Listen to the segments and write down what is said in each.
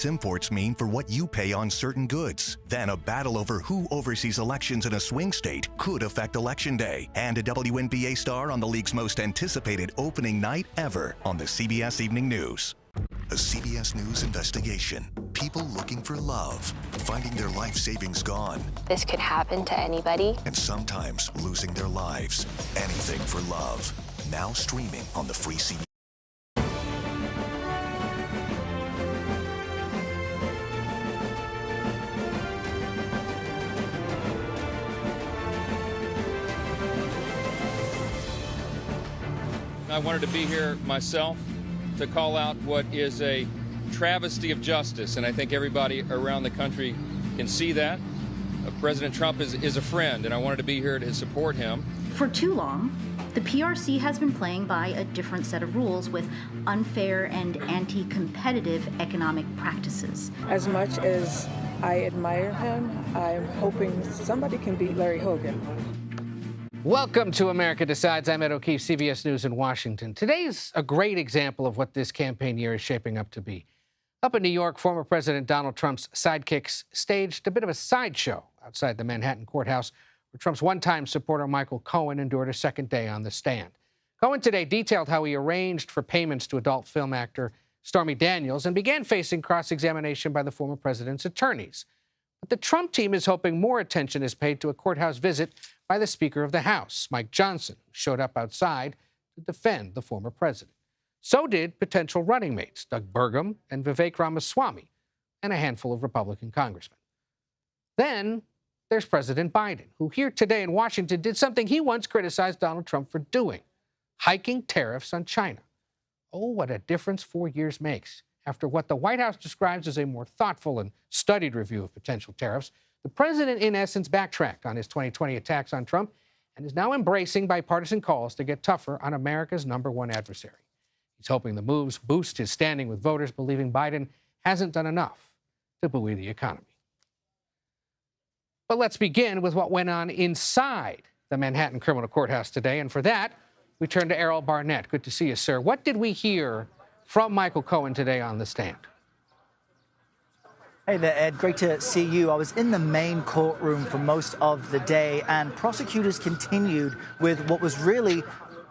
Imports mean for what you pay on certain goods. Then a battle over who oversees elections in a swing state could affect Election Day. And a WNBA star on the league's most anticipated opening night ever on the CBS Evening News. A CBS News investigation. People looking for love, finding their life savings gone. This could happen to anybody. And sometimes losing their lives. Anything for love. Now streaming on the free CBS. I wanted to be here myself to call out what is a travesty of justice, and I think everybody around the country can see that. President Trump is a friend, and I wanted to be here to support him. For too long, the PRC has been playing by a different set of rules with unfair and anti-competitive economic practices. As much as I admire him, I'm hoping somebody can beat Larry Hogan. Welcome to America Decides. I'm Ed O'Keefe, CBS News in Washington. Today's a great example of what this campaign year is shaping up to be. Up in New York, former President Donald Trump's sidekicks staged a bit of a sideshow outside the Manhattan courthouse, where Trump's one-time supporter Michael Cohen endured a second day on the stand. Cohen today detailed how he arranged for payments to adult film actor Stormy Daniels and began facing cross-examination by the former president's attorneys. But the Trump team is hoping more attention is paid to a courthouse visit by the Speaker of the House, Mike Johnson, who showed up outside to defend the former president. So did potential running mates Doug Burgum and Vivek Ramaswamy, and a handful of Republican congressmen. Then there's President Biden, who here today in Washington did something he once criticized Donald Trump for doing, hiking tariffs on China. Oh, what a difference 4 years makes. After what the White House describes as a more thoughtful and studied review of potential tariffs, the president, in essence, backtracked on his 2020 attacks on Trump and is now embracing bipartisan calls to get tougher on America's #1 adversary. He's hoping the moves boost his standing with voters, believing Biden hasn't done enough to buoy the economy. But let's begin with what went on inside the Manhattan criminal courthouse today. And for that, we turn to Errol Barnett. Good to see you, sir. What did we hear from Michael Cohen today on the stand? Hey there, Ed. Great to see you. I was in the main courtroom for most of the day, and prosecutors continued with what was really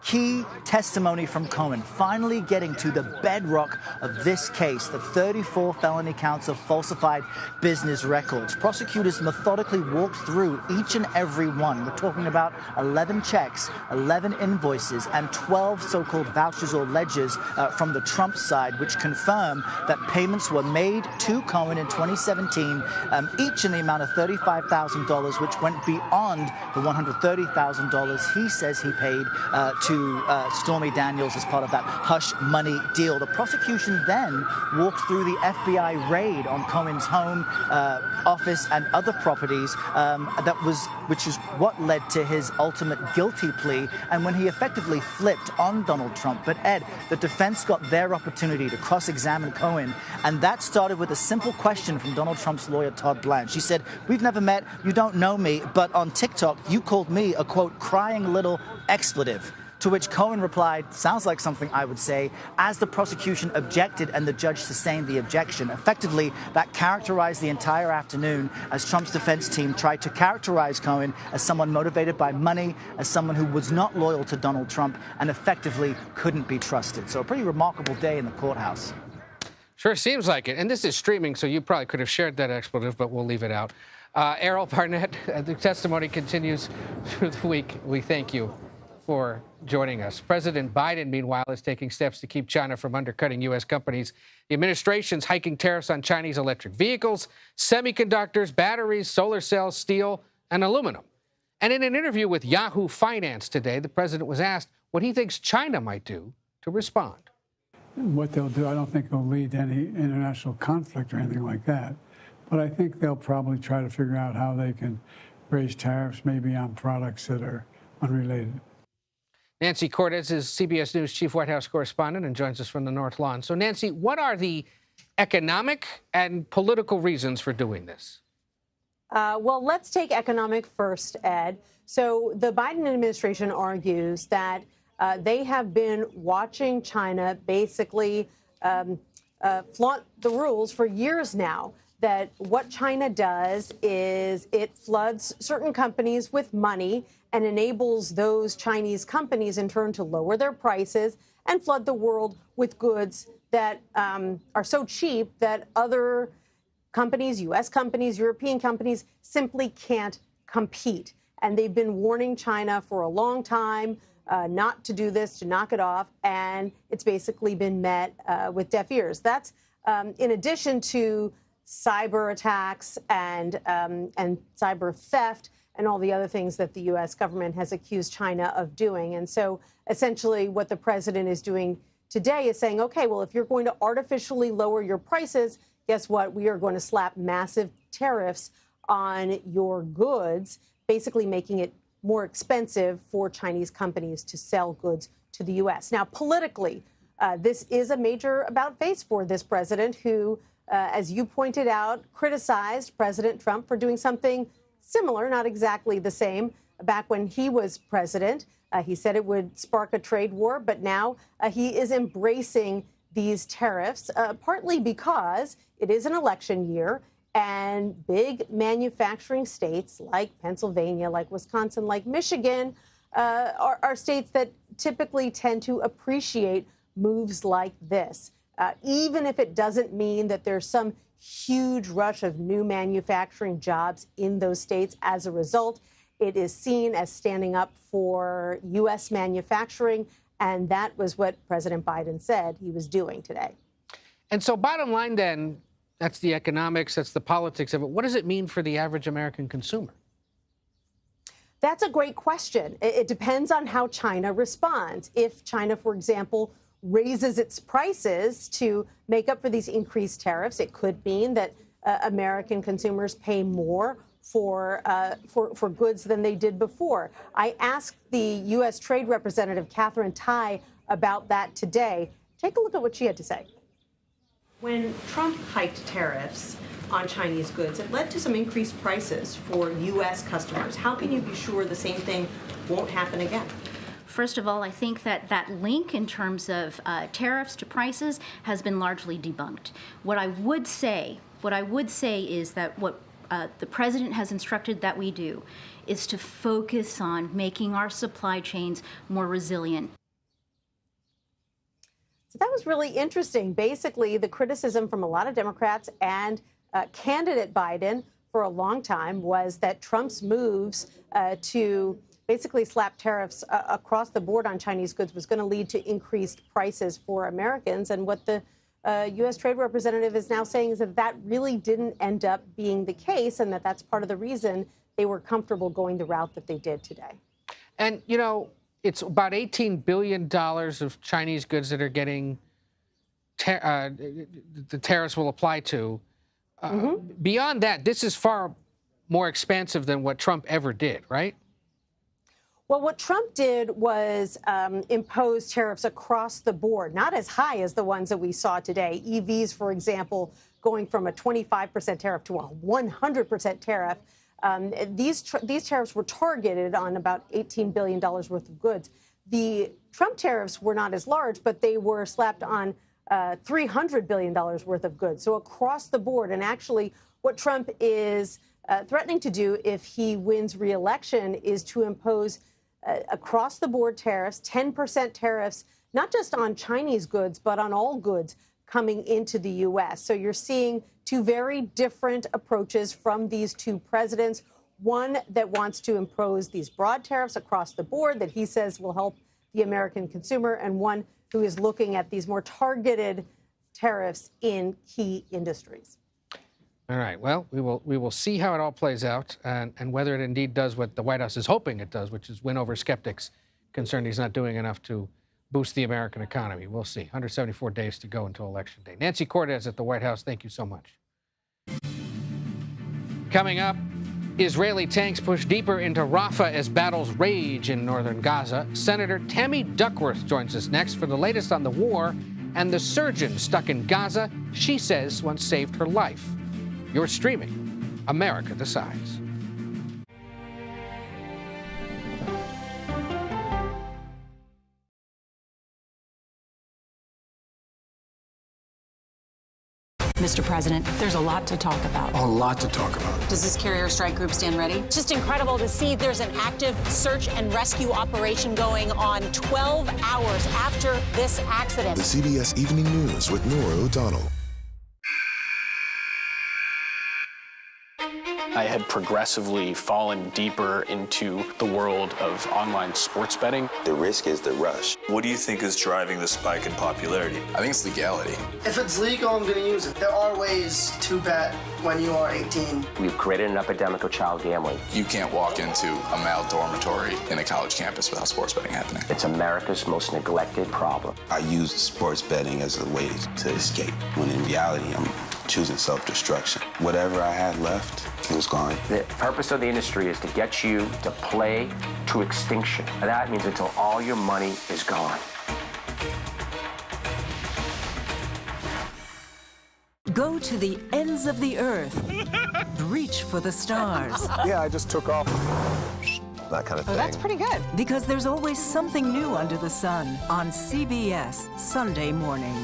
key testimony from Cohen, finally getting to the bedrock of this case, the 34 felony counts of falsified business records. Prosecutors methodically walked through each and every one. We're talking about 11 checks, 11 invoices, and 12 so-called vouchers or ledgers from the Trump side, which confirm that payments were made to Cohen in 2017, each in the amount of $35,000, which went beyond the $130,000 he says he paid to Stormy Daniels as part of that hush money deal. The prosecution then walked through the FBI raid on Cohen's home, office, and other properties, which is what led to his ultimate guilty plea, and when he effectively flipped on Donald Trump. But Ed, the defense got their opportunity to cross-examine Cohen, and that started with a simple question from Donald Trump's lawyer, Todd Blanche. She said, "We've never met, you don't know me, but on TikTok, you called me a, quote, crying little expletive." To which Cohen replied, "Sounds like something I would say," as the prosecution objected and the judge sustained the objection. Effectively, that characterized the entire afternoon as Trump's defense team tried to characterize Cohen as someone motivated by money, as someone who was not loyal to Donald Trump, and effectively couldn't be trusted. So a pretty remarkable day in the courthouse. Sure seems like it. And this is streaming, so you probably could have shared that expletive, but we'll leave it out. Errol Barnett, the testimony continues through the week. We thank you for joining us. President Biden, meanwhile, is taking steps to keep China from undercutting U.S. companies. The administration's hiking tariffs on Chinese electric vehicles, semiconductors, batteries, solar cells, steel, and aluminum. And in an interview with Yahoo Finance today, the president was asked what he thinks China might do to respond. What they'll do, I don't think it'll lead to any international conflict or anything like that. But I think they'll probably try to figure out how they can raise tariffs, maybe on products that are unrelated. Nancy Cortez is CBS News chief White House correspondent and joins us from the North Lawn. So, Nancy, what are the economic and political reasons for doing this? Well, let's take economic first, Ed. So the Biden administration argues that they have been watching China basically flaunt the rules for years now, that what China does is it floods certain companies with money and enables those Chinese companies in turn to lower their prices and flood the world with goods that are so cheap that other companies, U.S. companies, European companies, simply can't compete. And they've been warning China for a long time not to do this, to knock it off, and it's basically been met with deaf ears. That's in addition to cyber attacks and cyber theft and all the other things that the U.S. government has accused China of doing. And so essentially what the president is doing today is saying, OK, well, if you're going to artificially lower your prices, guess what? We are going to slap massive tariffs on your goods, basically making it more expensive for Chinese companies to sell goods to the U.S. Now, politically, this is a major about-face for this president who, as you pointed out, criticized President Trump for doing something similar, not exactly the same, back when he was president. He said it would spark a trade war, but now he is embracing these tariffs, partly because it is an election year and big manufacturing states like Pennsylvania, like Wisconsin, like Michigan are states that typically tend to appreciate moves like this. Even if it doesn't mean that there's some huge rush of new manufacturing jobs in those states as a result, it is seen as standing up for U.S. manufacturing, and that was what President Biden said he was doing today. And so bottom line then, that's the economics, that's the politics of it. What does it mean for the average American consumer? That's a great question. It depends on how China responds. If China, for example, raises its prices to make up for these increased tariffs, it could mean that American consumers pay more for goods than they did before. I asked the U.S. Trade Representative Catherine Tai about that today. Take a look at what she had to say. When Trump hiked tariffs on Chinese goods, it led to some increased prices for U.S. customers. How can you be sure the same thing won't happen again? First of all, I think that link in terms of tariffs to prices has been largely debunked. What I would say is that what the president has instructed that we do is to focus on making our supply chains more resilient. So that was really interesting. Basically, the criticism from a lot of Democrats and candidate Biden for a long time was that Trump's moves to basically slap tariffs across the board on Chinese goods was going to lead to increased prices for Americans. And what the U.S. Trade Representative is now saying is that that really didn't end up being the case, and that that's part of the reason they were comfortable going the route that they did today. And, you know, it's about $18 billion of Chinese goods that are getting the tariffs will apply to. Beyond that, this is far more expansive than what Trump ever did, right? Well, what Trump did was impose tariffs across the board, not as high as the ones that we saw today. EVs, for example, going from a 25% tariff to a 100% tariff. These tariffs were targeted on about $18 billion worth of goods. The Trump tariffs were not as large, but they were slapped on $300 billion worth of goods. So across the board, and actually what Trump is threatening to do if he wins re-election is to impose across the board tariffs, 10% tariffs, not just on Chinese goods, but on all goods coming into the U.S. So you're seeing two very different approaches from these two presidents. One that wants to impose these broad tariffs across the board that he says will help the American consumer, and one who is looking at these more targeted tariffs in key industries. All right. Well, we will see how it all plays out and whether it indeed does what the White House is hoping it does, which is win over skeptics concerned he's not doing enough to boost the American economy. We'll see. 174 days to go until Election Day. Nancy Cortez at the White House, thank you so much. Coming up, Israeli tanks push deeper into Rafah as battles rage in northern Gaza. Senator Tammy Duckworth joins us next for the latest on the war and the surgeon stuck in Gaza she says once saved her life. You're streaming America Decides. Mr. President, there's a lot to talk about. A lot to talk about. Does this carrier strike group stand ready? Just incredible to see there's an active search and rescue operation going on 12 hours after this accident. The CBS Evening News with Nora O'Donnell. I had progressively fallen deeper into the world of online sports betting. The risk is the rush. What do you think is driving the spike in popularity? I think it's legality. If it's legal, I'm going to use it. There are ways to bet when you are 18. We've created an epidemic of child gambling. You can't walk into a male dormitory in a college campus without sports betting happening. It's America's most neglected problem. I used sports betting as a way to escape, when in reality, I'm choosing self-destruction. Whatever I had left, it was gone. The purpose of the industry is to get you to play to extinction. And that means until all your money is gone. Go to the ends of the earth. Reach for the stars. Yeah, I just took off. That kind of thing. Oh, that's pretty good. Because there's always something new under the sun on CBS Sunday morning.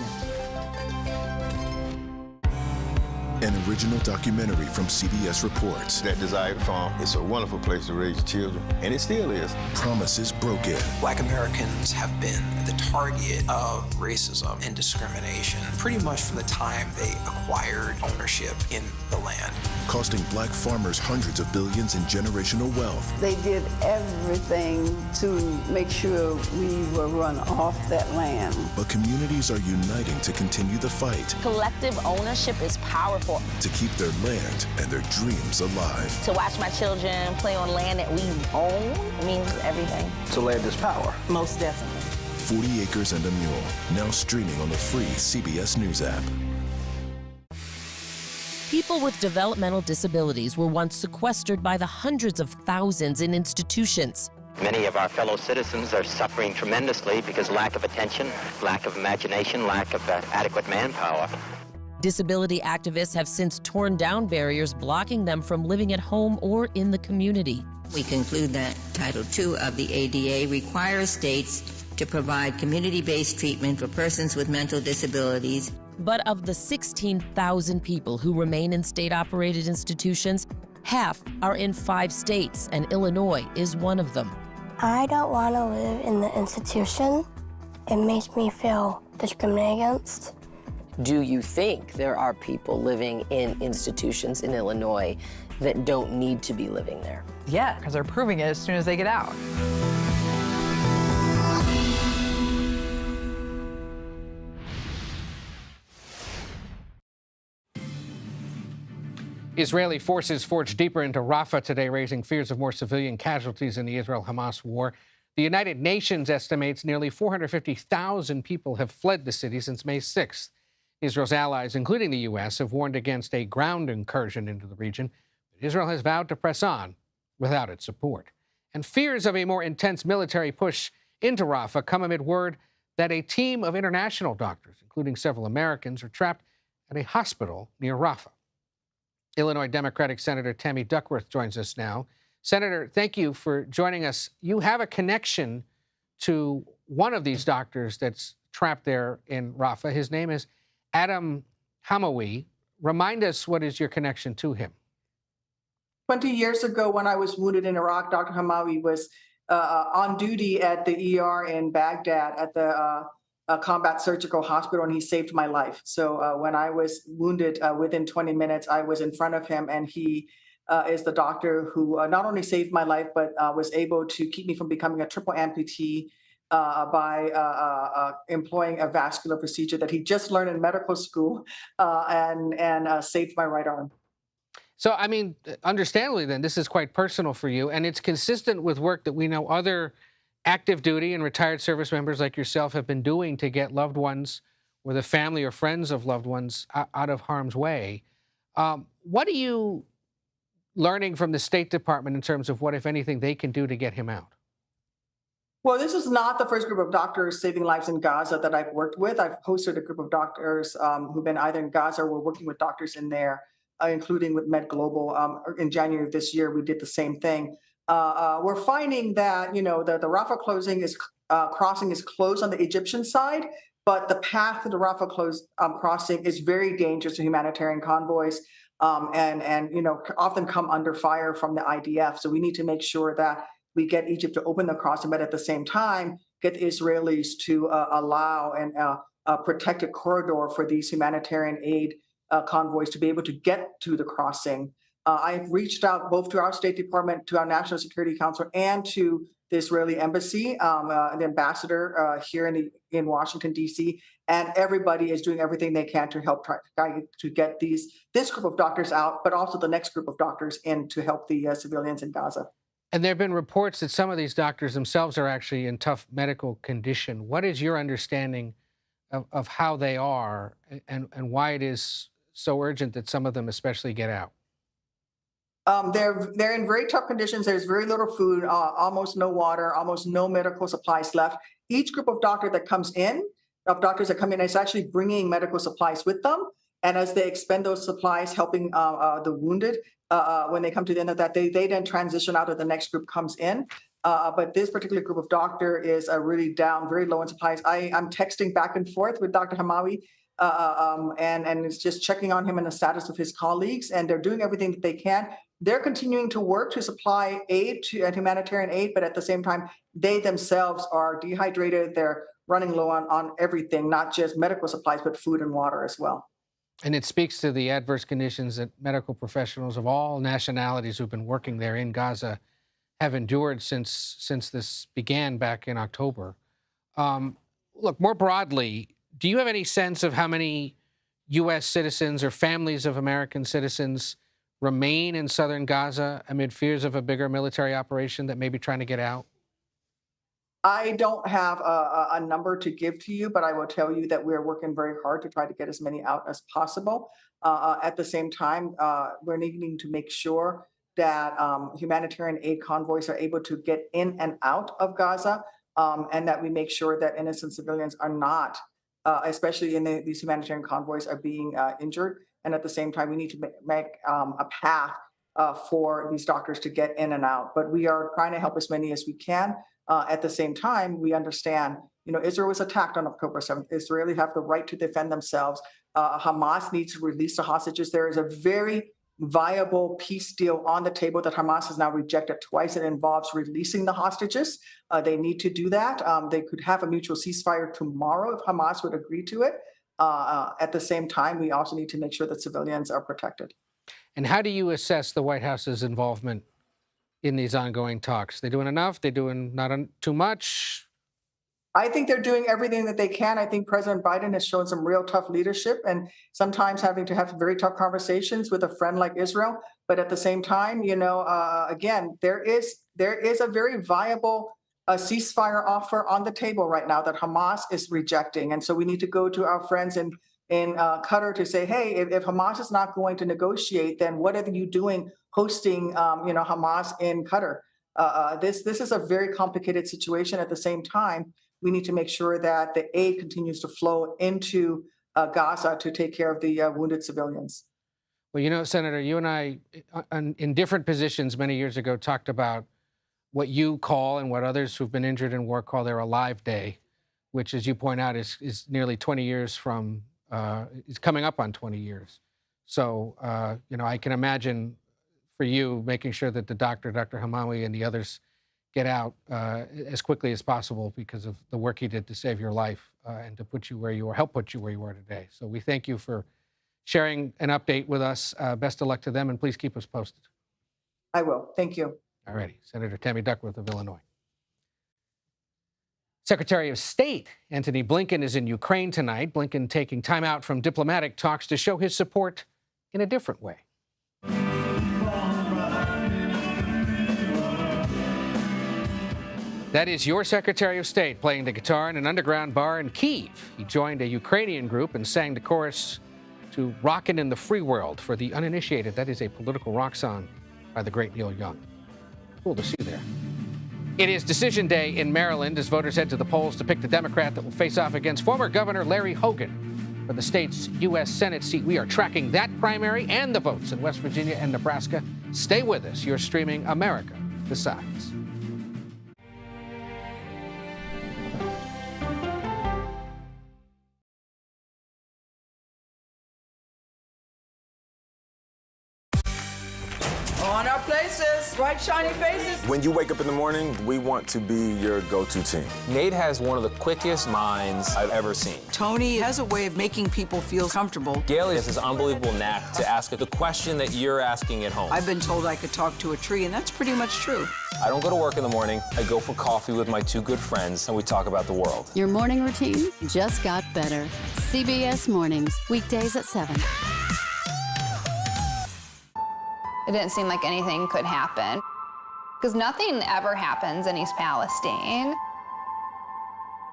An original documentary from CBS Reports. That desired farm is a wonderful place to raise children, and it still is. Promises broken. Black Americans have been the target of racism and discrimination pretty much from the time they acquired ownership in the land. Costing black farmers hundreds of billions in generational wealth. They did everything to make sure we were run off that land. But communities are uniting to continue the fight. Collective ownership is powerful. To keep their land and their dreams alive. To watch my children play on land that we own means everything. So land is power. Most definitely. 40 Acres and a Mule, now streaming on the free CBS News app. People with developmental disabilities were once sequestered by the hundreds of thousands in institutions. Many of our fellow citizens are suffering tremendously because lack of attention, lack of imagination, lack of adequate manpower. Disability activists have since torn down barriers blocking them from living at home or in the community. We conclude that Title II of the ADA requires states to provide community-based treatment for persons with mental disabilities. But of the 16,000 people who remain in state-operated institutions, half are in 5 states, and Illinois is one of them. I don't want to live in the institution. It makes me feel discriminated against. Do you think there are people living in institutions in Illinois that don't need to be living there? Yeah, because they're proving it as soon as they get out. Israeli forces forged deeper into Rafah today, raising fears of more civilian casualties in the Israel-Hamas war. The United Nations estimates nearly 450,000 people have fled the city since May 6th. Israel's allies, including the U.S., have warned against a ground incursion into the region, but Israel has vowed to press on without its support. And fears of a more intense military push into Rafah come amid word that a team of international doctors, including several Americans, are trapped at a hospital near Rafah. Illinois Democratic Senator Tammy Duckworth joins us now. Senator, thank you for joining us. You have a connection to one of these doctors that's trapped there in Rafah. His name is Adam Hamawi. Remind us, what is your connection to him? 20 years ago, when I was wounded in Iraq, Dr. Hamawi was on duty at the ER in Baghdad at the Combat Surgical Hospital, and he saved my life. So when I was wounded, within 20 minutes, I was in front of him, and he is the doctor who not only saved my life, but was able to keep me from becoming a triple amputee by employing a vascular procedure that he just learned in medical school and saved my right arm. So, I mean, understandably then, this is quite personal for you, and it's consistent with work that we know other active duty and retired service members like yourself have been doing to get loved ones or the family or friends of loved ones out of harm's way. What are you learning from the State Department in terms of what, if anything, they can do to get him out? Well, this is not the first group of doctors saving lives in Gaza that I've worked with. I've hosted a group of doctors who've been either in Gaza or we're working with doctors in there, including with Med Global. In January of this year, we did the same thing. We're finding that, the Rafah crossing is closed on the Egyptian side, But the path to the Rafah crossing is very dangerous to humanitarian convoys, and often come under fire from the IDF. So we need to make sure that we get Egypt to open the crossing, but at the same time get the Israelis to allow and protect a corridor for these humanitarian aid convoys to be able to get to the crossing. I've reached out both to our State Department, to our National Security Council, and to the Israeli Embassy, the ambassador here in Washington, D.C., and everybody is doing everything they can to help try to get this group of doctors out, but also the next group of doctors in to help the civilians in Gaza. And there have been reports that some of these doctors themselves are actually in tough medical condition. What is your understanding of how they are and why it is so urgent that some of them especially get out? They're in very tough conditions. There's very little food, almost no water, almost no medical supplies left. Each group of doctors that come in is actually bringing medical supplies with them. And as they expend those supplies, helping the wounded, when they come to the end of that, they then transition out, of the next group comes in. But this particular group of doctor is really down, very low in supplies. I'm texting back and forth with Dr. Hamawi, and it's just checking on him and the status of his colleagues, and they're doing everything that they can. They're continuing to work to supply aid and humanitarian aid, but at the same time, they themselves are dehydrated. They're running low on everything, not just medical supplies, but food and water as well. And it speaks to the adverse conditions that medical professionals of all nationalities who've been working there in Gaza have endured since this began back in October. Look, more broadly, do you have any sense of how many U.S. citizens or families of American citizens remain in southern Gaza amid fears of a bigger military operation that may be trying to get out? I don't have a number to give to you, but I will tell you that we're working very hard to try to get as many out as possible. At the same time, we're needing to make sure that humanitarian aid convoys are able to get in and out of Gaza, and that we make sure that innocent civilians are not, especially in these humanitarian convoys, are being injured. And at the same time, we need to make a path for these doctors to get in and out. But we are trying to help as many as we can. At the same time, we understand, Israel was attacked on October 7th. Israelis have the right to defend themselves. Hamas needs to release the hostages. There is a very viable peace deal on the table that Hamas has now rejected twice. It involves releasing the hostages. They need to do that. They could have a mutual ceasefire tomorrow if Hamas would agree to it. At the same time, we also need to make sure that civilians are protected. And how do you assess the White House's involvement in these ongoing talks? They doing enough? They doing not too much? I think they're doing everything that they can. I think President Biden has shown some real tough leadership, and sometimes having to have very tough conversations with a friend like Israel. But at the same time, again, there is a very viable ceasefire offer on the table right now that Hamas is rejecting. And so we need to go to our friends in Qatar to say, hey, if Hamas is not going to negotiate, then what are you doing hosting Hamas in Qatar? This is a very complicated situation. At the same time, we need to make sure that the aid continues to flow into Gaza to take care of the wounded civilians. Well, Senator, you and I, in different positions many years ago, talked about what you call and what others who've been injured in war call their Alive Day, which, as you point out, is nearly 20 years from, is coming up on 20 years. So, I can imagine for you making sure that Dr. Hamawi and the others get out as quickly as possible because of the work he did to save your life and to put you where you are, help put you where you are today. So we thank you for sharing an update with us. Best of luck to them, and please keep us posted. I will. Thank you. All righty. Senator Tammy Duckworth of Illinois. Secretary of State Antony Blinken is in Ukraine tonight. Blinken taking time out from diplomatic talks to show his support in a different way. That is your Secretary of State playing the guitar in an underground bar in Kyiv. He joined a Ukrainian group and sang the chorus to Rockin' in the Free World. For the uninitiated, that is a political rock song by the great Neil Young. Cool to see you there. It is Decision Day in Maryland as voters head to the polls to pick the Democrat that will face off against former Governor Larry Hogan for the state's U.S. Senate seat. We are tracking that primary and the votes in West Virginia and Nebraska. Stay with us. You're streaming America Decides. on our places, bright, shiny faces. When you wake up in the morning, we want to be your go-to team. Nate has one of the quickest minds I've ever seen. Tony has a way of making people feel comfortable. Gail has this unbelievable knack to ask the question that you're asking at home. I've been told I could talk to a tree, and that's pretty much true. I don't go to work in the morning. I go for coffee with my two good friends, and we talk about the world. Your morning routine just got better. CBS Mornings, weekdays at 7. It didn't seem like anything could happen, because nothing ever happens in East Palestine,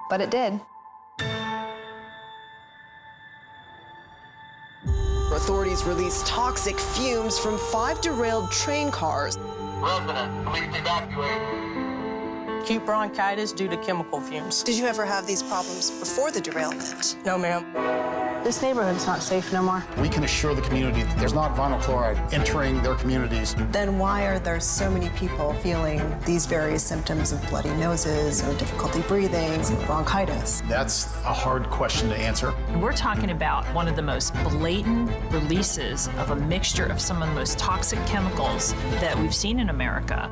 but it did. Authorities released toxic fumes from 5 derailed train cars. Resident, please evacuate. Acute bronchitis due to chemical fumes. Did you ever have these problems before the derailment? No, ma'am. This neighborhood's not safe no more. We can assure the community that there's not vinyl chloride entering their communities. Then why are there so many people feeling these various symptoms of bloody noses or difficulty breathing, bronchitis? That's a hard question to answer. We're talking about one of the most blatant releases of a mixture of some of the most toxic chemicals that we've seen in America.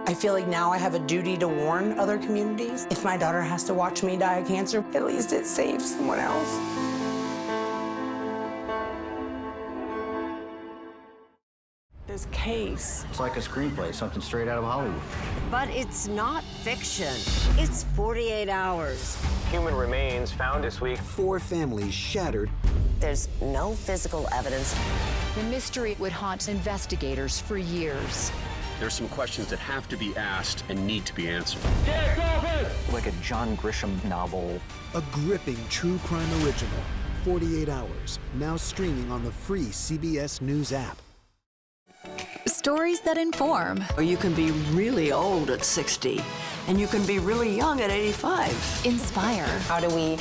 I feel like now I have a duty to warn other communities. If my daughter has to watch me die of cancer, at least it saves someone else. This case. It's like a screenplay, something straight out of Hollywood. But it's not fiction. It's 48 hours. Human remains found this week. 4 families shattered. There's no physical evidence. The mystery would haunt investigators for years. There's some questions that have to be asked and need to be answered. Like a John Grisham novel. A gripping true crime original. 48 hours. Now streaming on the free CBS News app. Stories that inform. You can be really old at 60, and you can be really young at 85. Inspire. How do we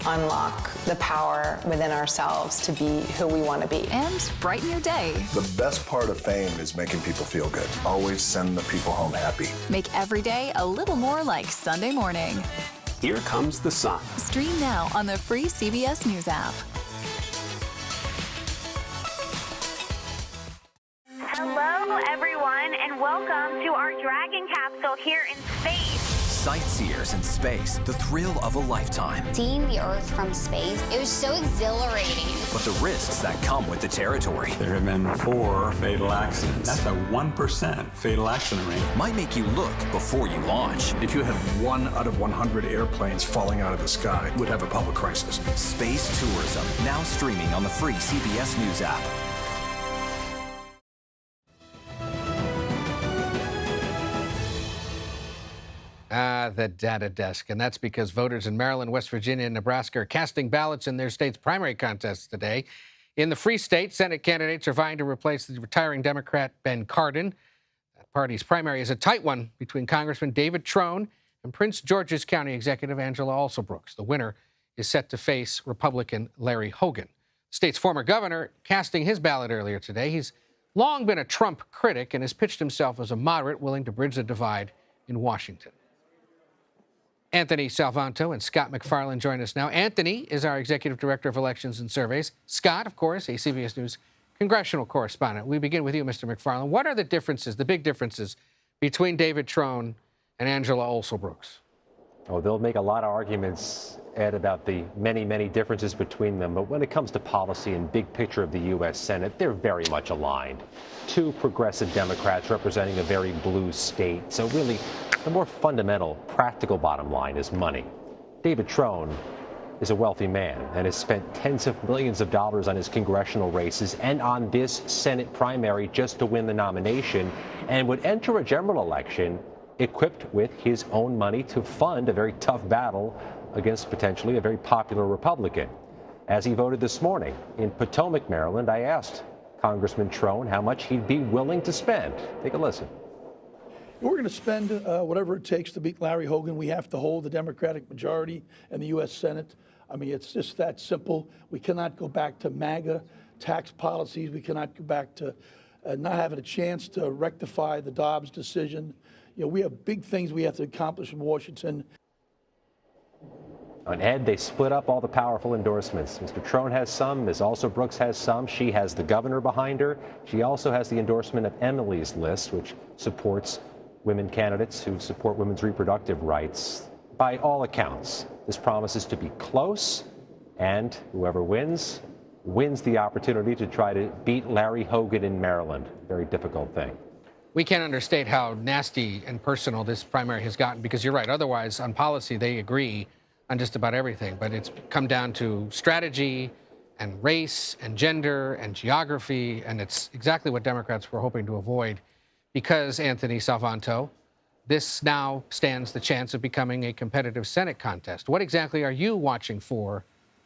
unlock the power within ourselves to be who we want to be? And brighten your day. The best part of fame is making people feel good. Always send the people home happy. Make every day a little more like Sunday morning. Here comes the sun. Stream now on the free CBS News app. Hello, everyone, and welcome to our Dragon capsule here in space. Sightseers in space, the thrill of a lifetime. Seeing the Earth from space, it was so exhilarating. But the risks that come with the territory. There have been 4 fatal accidents. That's a 1% fatal accident rate. Might make you look before you launch. If you had 1 out of 100 airplanes falling out of the sky, we'd have a public crisis. Space tourism, now streaming on the free CBS News app. The data desk. And that's because voters in Maryland, West Virginia, and Nebraska are casting ballots in their state's primary contests today. In the Free State, Senate candidates are vying to replace the retiring Democrat Ben Cardin. That party's primary is a tight one between Congressman David Trone and Prince George's County Executive Angela Alsobrooks. The winner is set to face Republican Larry Hogan. The state's former governor casting his ballot earlier today. He's long been a Trump critic and has pitched himself as a moderate willing to bridge the divide in Washington. Anthony Salvanto and Scott McFarland join us now. Anthony is our Executive Director of Elections and Surveys. Scott, of course, a CBS News congressional correspondent. We begin with you, Mr. McFarland. What are the differences, the big differences, between David Trone and Angela Alsobrooks? Oh, they'll make a lot of arguments, Ed, about the many, many differences between them. But when it comes to policy and big picture of the U.S. Senate, they're very much aligned. 2 progressive Democrats representing a very blue state. So really, the more fundamental, practical bottom line is money. David Trone is a wealthy man and has spent tens of millions of dollars on his congressional races and on this Senate primary just to win the nomination, and would enter a general election equipped with his own money to fund a very tough battle against potentially a very popular Republican. As he voted this morning in Potomac, Maryland, I asked Congressman Trone how much he'd be willing to spend. Take a listen. We're going to spend whatever it takes to beat Larry Hogan. We have to hold the Democratic majority in the U.S. Senate. I mean, it's just that simple. We cannot go back to MAGA tax policies. We cannot go back to not having a chance to rectify the Dobbs decision. You know, we have big things we have to accomplish in Washington. On Ed, they split up all the powerful endorsements. Mr. Trone has some, Ms. Also Brooks has some. She has the governor behind her. She also has the endorsement of Emily's list, which supports women candidates who support women's reproductive rights. By all accounts, this promises to be close, and whoever wins the opportunity to try to beat Larry Hogan in Maryland. Very difficult thing. We can't understate how nasty and personal this primary has gotten, because you're right. Otherwise, on policy, they agree on just about everything. But it's come down to strategy and race and gender and geography, and it's exactly what Democrats were hoping to avoid, because, Anthony Salvanto, this now stands the chance of becoming a competitive Senate contest. What exactly are you watching for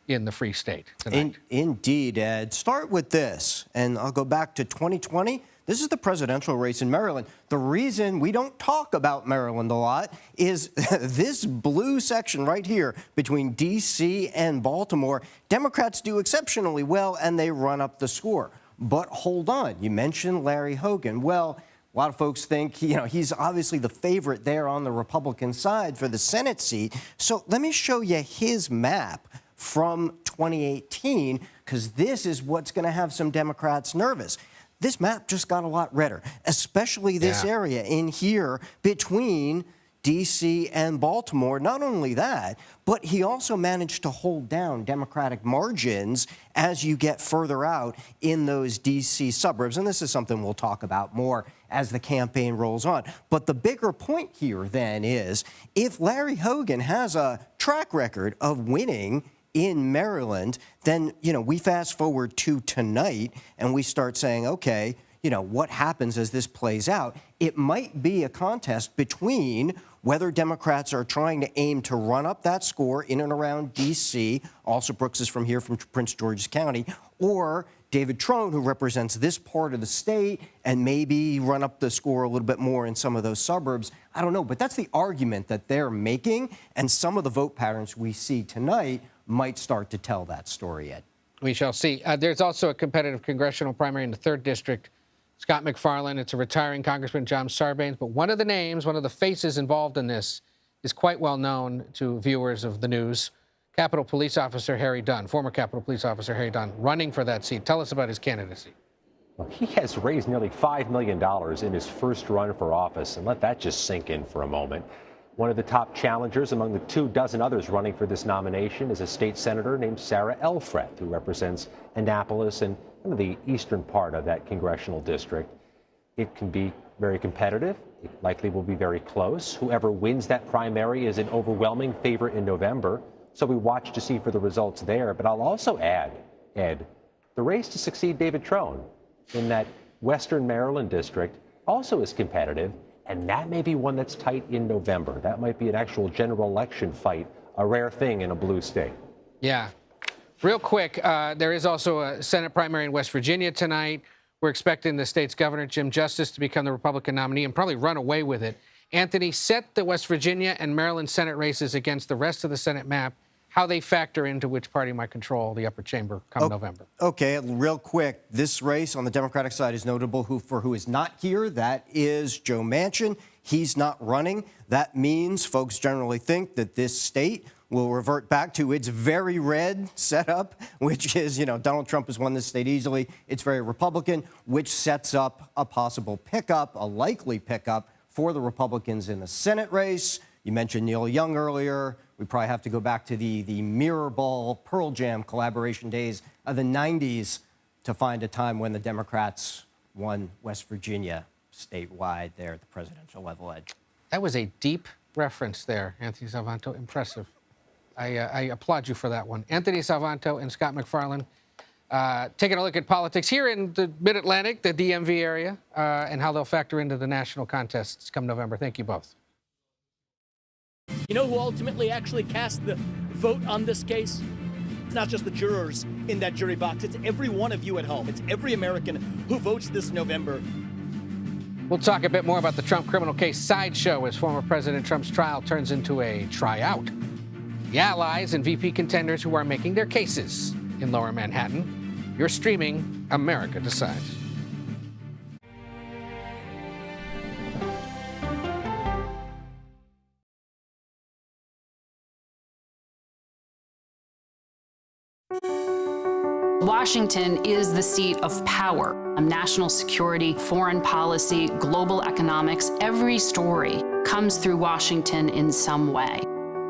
in the Free State tonight? Indeed, Ed. Start with this, and I'll go back to 2020. This is the presidential race in Maryland. The reason we don't talk about Maryland a lot is this blue section right here between D.C. and Baltimore. Democrats do exceptionally well, and they run up the score. But hold on, you mentioned Larry Hogan. Well, a lot of folks think, he's obviously the favorite there on the Republican side for the Senate seat. So let me show you his map from 2018, because this is what's going to have some Democrats nervous. This map just got a lot redder, especially this area in here between D.C. and Baltimore. Not only that, but he also managed to hold down Democratic margins as you get further out in those D.C. suburbs. And this is something we'll talk about more as the campaign rolls on. But the bigger point here then is, if Larry Hogan has a track record of winning in Maryland, then, we fast forward to tonight and we start saying, okay, what happens as this plays out? It might be a contest between whether Democrats are trying to aim to run up that score in and around D.C., also Brooks is from here, from Prince George's County, or David Trone, who represents this part of the state, and maybe run up the score a little bit more in some of those suburbs. I don't know, but that's the argument that they're making, and some of the vote patterns we see tonight might start to tell that story, Ed. We shall see. There's also a competitive congressional primary in the 3rd District. Scott McFarland, it's a retiring Congressman, John Sarbanes, but one of the names, one of the faces involved in this is quite well known to viewers of the news. Capitol Police Officer Harry Dunn, former Capitol Police Officer Harry Dunn, running for that seat. Tell us about his candidacy. Well, he has raised nearly $5 million in his first run for office, and let that just sink in for a moment. One of the top challengers among the 24 others running for this nomination is a state senator named Sarah Elfreth, who represents Annapolis and kind of the eastern part of that congressional district. It can be very competitive. It likely will be very close. Whoever wins that primary is an overwhelming favorite in November, so we watch to see for the results there. But I'll also add, Ed, the race to succeed David Trone in that western Maryland district also is competitive. And that may be one that's tight in November. That might be an actual general election fight, a rare thing in a blue state. Yeah. Real quick, there is also a Senate primary in West Virginia tonight. We're expecting the state's governor, Jim Justice, to become the Republican nominee and probably run away with it. Anthony, set the West Virginia and Maryland Senate races against the rest of the Senate map, how they factor into which party might control the upper chamber come November. Okay, real quick, this race on the Democratic side is notable. Who is not here, that is Joe Manchin. He's not running. That means folks generally think that this state will revert back to its very red setup, which is, Donald Trump has won this state easily. It's very Republican, which sets up a possible pickup, a likely pickup for the Republicans in the Senate race. You mentioned Neil Young earlier. We probably have to go back to the Mirror Ball Pearl Jam collaboration days of the 90s to find a time when the Democrats won West Virginia statewide there at the presidential level, Ed. That was a deep reference there, Anthony Salvanto. Impressive. I applaud you for that one. Anthony Salvanto and Scott McFarland taking a look at politics here in the Mid-Atlantic, the DMV area, and how they'll factor into the national contests come November. Thank you both. You know who ultimately actually cast the vote on this case? It's not just the jurors in that jury box. It's every one of you at home. It's every American who votes this November. We'll talk a bit more about the Trump criminal case sideshow as former President Trump's trial turns into a tryout. The allies and VP contenders who are making their cases in Lower Manhattan. You're streaming America Decides. Washington is the seat of power. National security, foreign policy, global economics, every story comes through Washington in some way.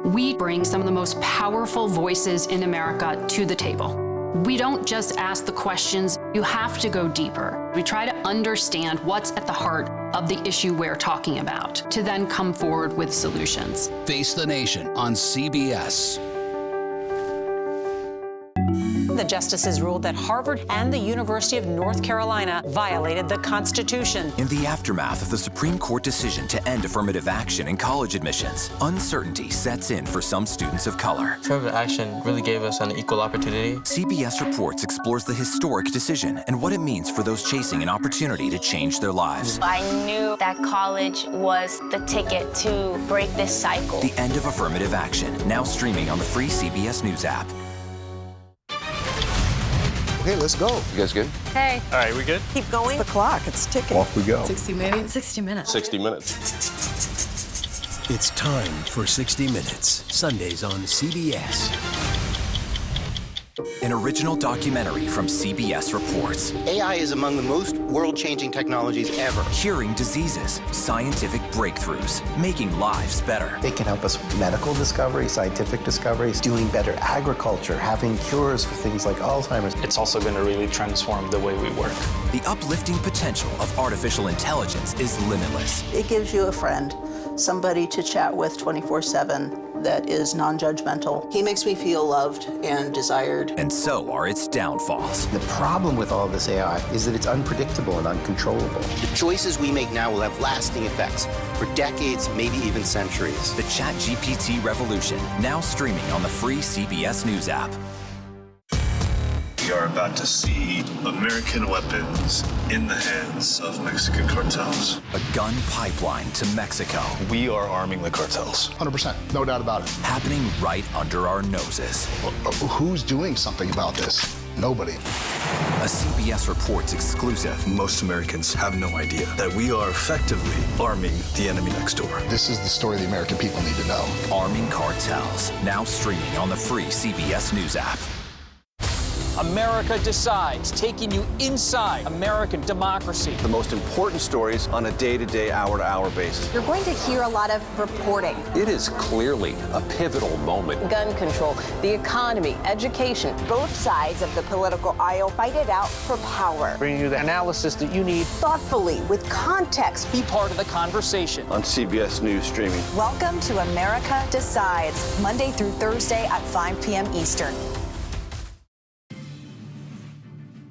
We bring some of the most powerful voices in America to the table. We don't just ask the questions, you have to go deeper. We try to understand what's at the heart of the issue we're talking about, to then come forward with solutions. Face the Nation on CBS. The justices ruled that Harvard and the University of North Carolina violated the Constitution. In the aftermath of the Supreme Court decision to end affirmative action in college admissions, uncertainty sets in for some students of color. Affirmative action really gave us an equal opportunity. CBS Reports explores the historic decision and what it means for those chasing an opportunity to change their lives. I knew that college was the ticket to break this cycle. The end of affirmative action, now streaming on the free CBS News app. Okay, let's go. You guys good? Hey. All right, we good? Keep going. The clock, it's ticking. Off we go. 60 minutes. 60 minutes. 60 minutes. It's time for 60 Minutes, Sundays on CBS. An original documentary from CBS Reports. AI is among the most world-changing technologies ever. Curing diseases, scientific breakthroughs, making lives better. They can help us with medical discoveries, scientific discoveries, doing better agriculture, having cures for things like Alzheimer's. It's also going to really transform the way we work. The uplifting potential of artificial intelligence is limitless. It gives you a friend, somebody to chat with 24/7 that is non-judgmental. He makes me feel loved and desired. And so are its downfalls. The problem with all this AI is that it's unpredictable and uncontrollable. The choices we make now will have lasting effects for decades, maybe even centuries. The ChatGPT revolution, now streaming on the free CBS News app. We are about to see American weapons in the hands of Mexican cartels. A gun pipeline to Mexico. We are arming the cartels. 100%, no doubt about it. Happening right under our noses. Who's doing something about this? Nobody. A CBS Reports exclusive. Most Americans have no idea that we are effectively arming the enemy next door. This is the story the American people need to know. Arming cartels, now streaming on the free CBS News app. America Decides, taking you inside American democracy. The most important stories on a day-to-day, hour-to-hour basis. You're going to hear a lot of reporting. It is clearly a pivotal moment. Gun control, the economy, education. Both sides of the political aisle fight it out for power. Bringing you the analysis that you need. Thoughtfully, with context. Be part of the conversation. On CBS News Streaming. Welcome to America Decides, Monday through Thursday at 5 p.m. Eastern.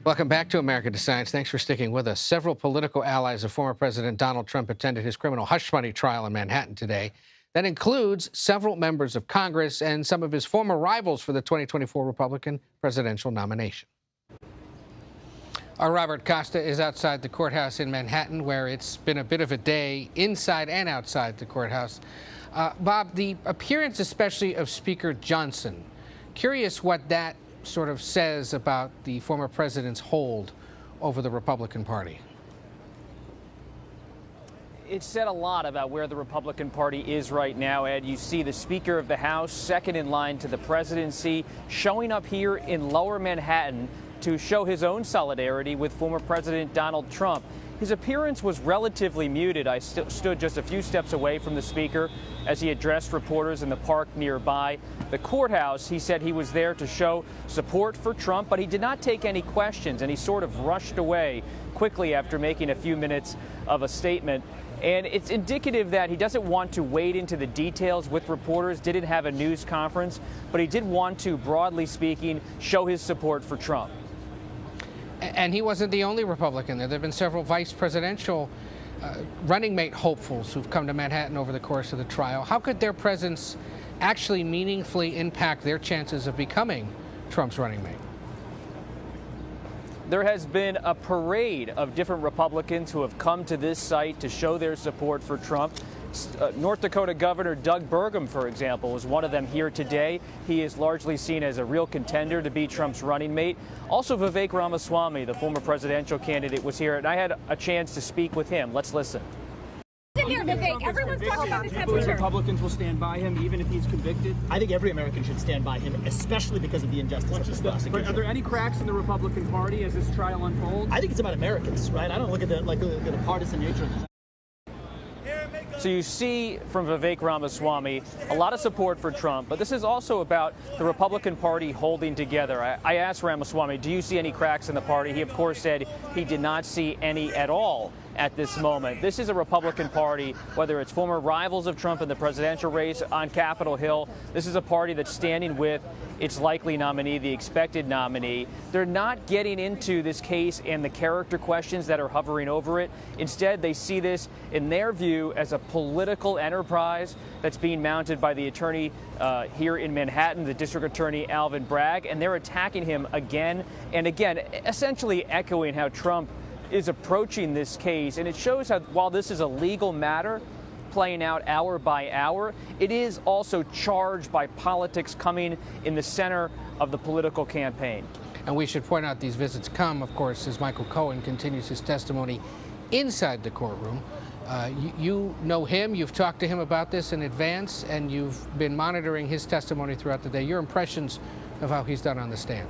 Welcome back to America Decides. Thanks for sticking with us. Several political allies of former President Donald Trump attended his criminal hush money trial in Manhattan today. That includes several members of Congress and some of his former rivals for the 2024 Republican presidential nomination. Our Robert Costa is outside the courthouse in Manhattan, where it's been a bit of a day inside and outside the courthouse. Bob, the appearance especially of Speaker Johnson, curious what that sort of says about the former president's hold over the Republican Party. It said a lot about where the Republican Party is right now, Ed. You see the Speaker of the House, second in line to the presidency, showing up here in Lower Manhattan to show his own solidarity with former President Donald Trump. His appearance was relatively muted. I stood just a few steps away from the Speaker as he addressed reporters in the park nearby. The courthouse, he said he was there to show support for Trump, but he did not take any questions, and he sort of rushed away quickly after making a few minutes of a statement. And it's indicative that he doesn't want to wade into the details with reporters, didn't have a news conference, but he did want to, broadly speaking, show his support for Trump. And he wasn't the only Republican there. There have been several vice presidential running mate hopefuls who've come to Manhattan over the course of the trial. How could their presence actually meaningfully impact their chances of becoming Trump's running mate? There has been a parade of different Republicans who have come to this site to show their support for Trump. North Dakota Governor Doug Burgum, for example, was one of them here today. He is largely seen as a real contender to be Trump's running mate. Also, Vivek Ramaswamy, the former presidential candidate, was here, and I had a chance to speak with him. Let's listen. Everyone's talking about the Do you believe temperature. Republicans will stand by him even if he's convicted? I think every American should stand by him, especially because of the injustice of this prosecution. But are there any cracks in the Republican Party as this trial unfolds? I think it's about Americans, right? I don't look at the partisan nature of this. So you see from Vivek Ramaswamy a lot of support for Trump, but this is also about the Republican Party holding together. I asked Ramaswamy, do you see any cracks in the party? He, of course, said he did not see any at all at this moment. This is a Republican Party, whether it's former rivals of Trump in the presidential race on Capitol Hill. This is a party that's standing with its likely nominee, the expected nominee. They're not getting into this case and the character questions that are hovering over it. Instead, they see this, in their view, as a political enterprise that's being mounted by the attorney here in Manhattan, the District Attorney Alvin Bragg, and they're attacking him again and again, essentially echoing how Trump is approaching this case. And it shows how, while this is a legal matter playing out hour by hour, it is also charged by politics coming in the center of the political campaign. And we should point out these visits come, of course, as Michael Cohen continues his testimony inside the courtroom. You know him, you've talked to him about this in advance, and you've been monitoring his testimony throughout the day. Your impressions of how he's done on the stand?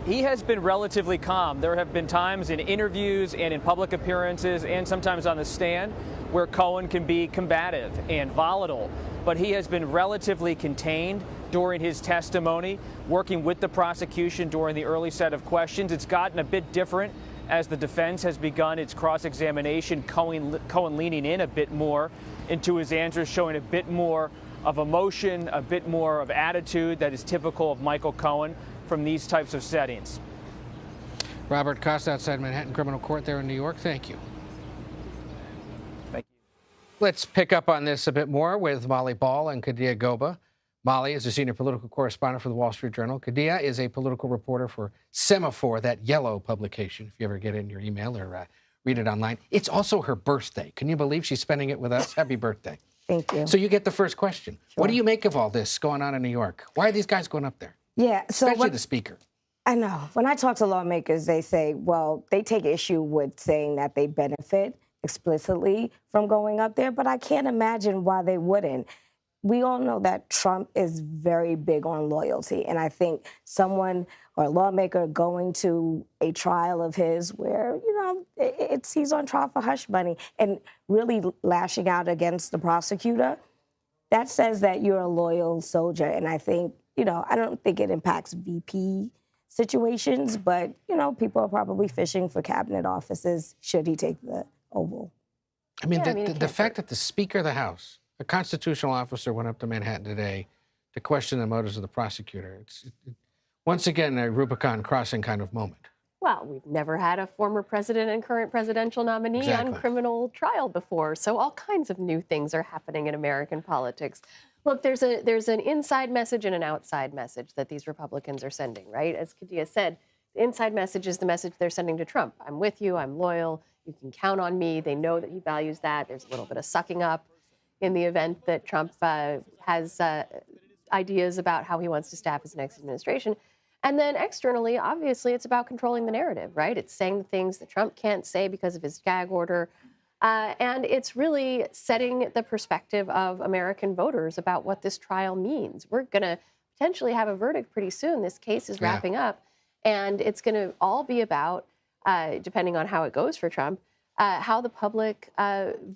He has been relatively calm. There have been times in interviews and in public appearances and sometimes on the stand where Cohen can be combative and volatile, but he has been relatively contained during his testimony, working with the prosecution during the early set of questions. It's gotten a bit different as the defense has begun its cross-examination, Cohen leaning in a bit more into his answers, showing a bit more of emotion, a bit more of attitude that is typical of Michael Cohen from these types of settings. Robert Costa outside Manhattan Criminal Court there in New York. Thank you. Thank you. Let's pick up on this a bit more with Molly Ball and Kadia Goba. Molly is a senior political correspondent for the Wall Street Journal. Kadia is a political reporter for Semaphore, that yellow publication, if you ever get it in your email or read it online. It's also her birthday. Can you believe she's spending it with us? Happy birthday. Thank you. So you get the first question. Sure. What do you make of all this going on in New York? Why are these guys going up there? Yeah, so especially the speaker. I know. When I talk to lawmakers, they say, well, they take issue with saying that they benefit explicitly from going up there, but I can't imagine why they wouldn't. We all know that Trump is very big on loyalty, and I think someone or a lawmaker going to a trial of his where, he's on trial for hush money and really lashing out against the prosecutor, that says that you're a loyal soldier. And I think, I don't think it impacts VP situations, but, people are probably fishing for cabinet offices should he take the Oval. I mean, the fact that the Speaker of the House, a constitutional officer, went up to Manhattan today to question the motives of the prosecutor, it's once again a Rubicon crossing kind of moment. Well, we've never had a former president and current presidential nominee on criminal trial before, so all kinds of new things are happening in American politics. Look, there's an inside message and an outside message that these Republicans are sending, right? As Kadia said, the inside message is the message they're sending to Trump. I'm with you, I'm loyal, you can count on me. They know that he values that. There's a little bit of sucking up in the event that Trump has ideas about how he wants to staff his next administration. And then externally, obviously, it's about controlling the narrative, right? It's saying the things that Trump can't say because of his gag order. And it's really setting the perspective of American voters about what this trial means. We're going to potentially have a verdict pretty soon. This case is wrapping up. And it's going to all be about, depending on how it goes for Trump, how the public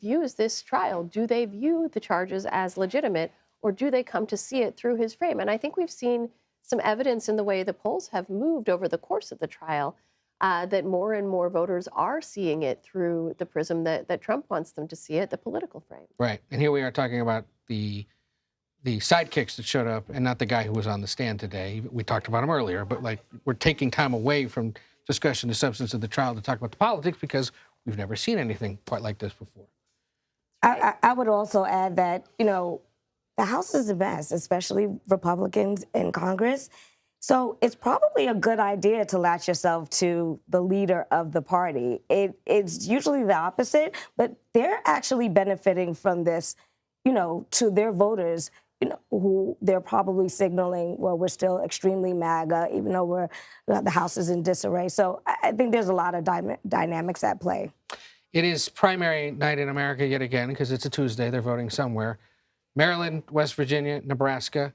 views this trial. Do they view the charges as legitimate, or do they come to see it through his frame? And I think we've seen some evidence in the way the polls have moved over the course of the trial that more and more voters are seeing it through the prism that Trump wants them to see it, the political frame. Right. And here we are talking about the sidekicks that showed up and not the guy who was on the stand today. We talked about him earlier, but we're taking time away from discussion the substance of the trial to talk about the politics because we've never seen anything quite like this before. I would also add that, the House is a mess, especially Republicans in Congress. So it's probably a good idea to latch yourself to the leader of the party. It's usually the opposite, but they're actually benefiting from this, to their voters, who they're probably signaling, well, we're still extremely MAGA, even though the House is in disarray. So I think there's a lot of dynamics at play. It is primary night in America yet again because it's a Tuesday. They're voting somewhere. Maryland, West Virginia, Nebraska.